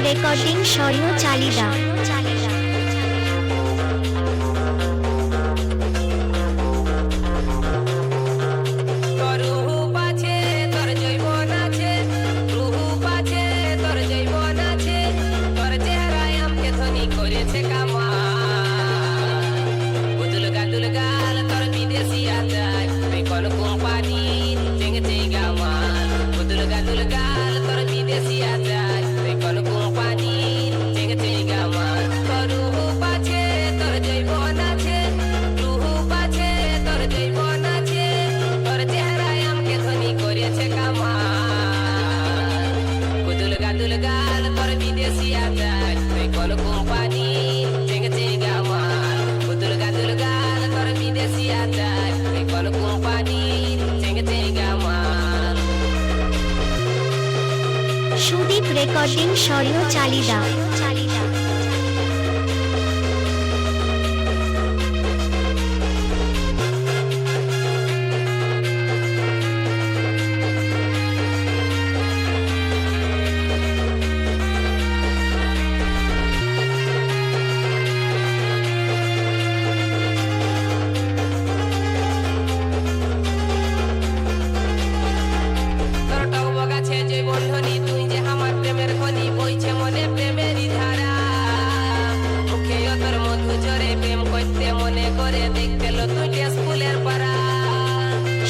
Recording সরিও চালিদা। Sudip recording সরিও চালিদা।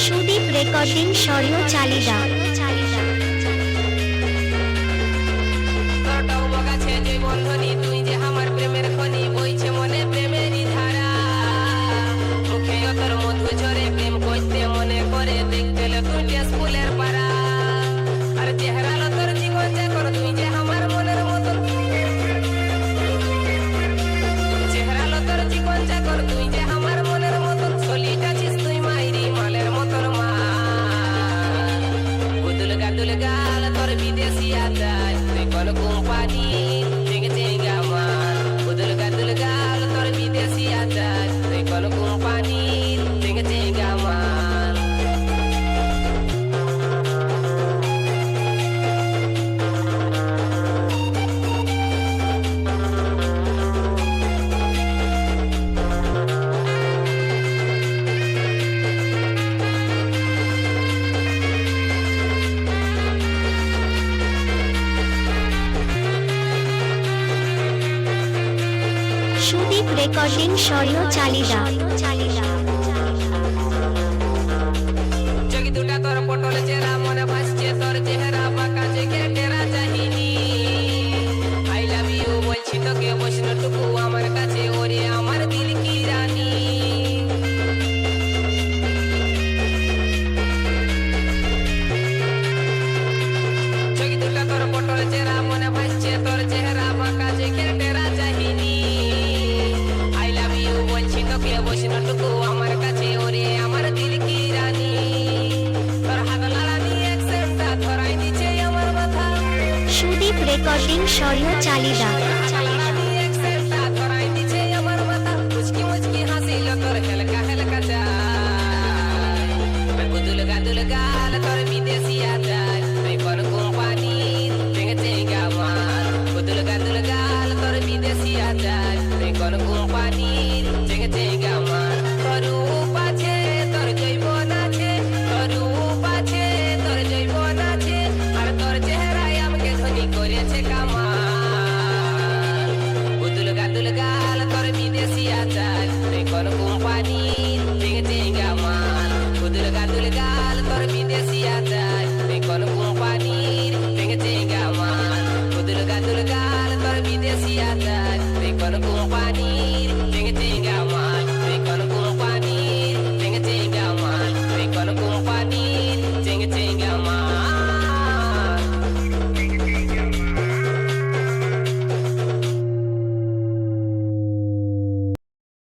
সুদীপ রেকর্ডিং সরিও চালিদা। সুদীপ রেকর্ডিং সরিও চালিদা। চোখে দুটা তোর পটল চেরা মনে ভাসছে তোর চেহারা বাঁকা জেগে টেরা চাহিনি আই লাভ ইউ বলছি তোকে বৈষ্ণটুকু আমার কাছে ওরে আমার দিল কি রানী চোখে দুটা তোর পটল চেরা মনে ভাসছে তোর চেহারা বাঁকা জেগে টেরা চাহিনি আই লাভ ইউ বলছি তোকে বৈষ্ণটুকু আমার কাছে ওরে আমার দিল কি রানী সুদীপ রেকর্ডিং সরিও চালিদা। হাসিল তোর হেলকা হেলকা চাই দুলগা দুলগা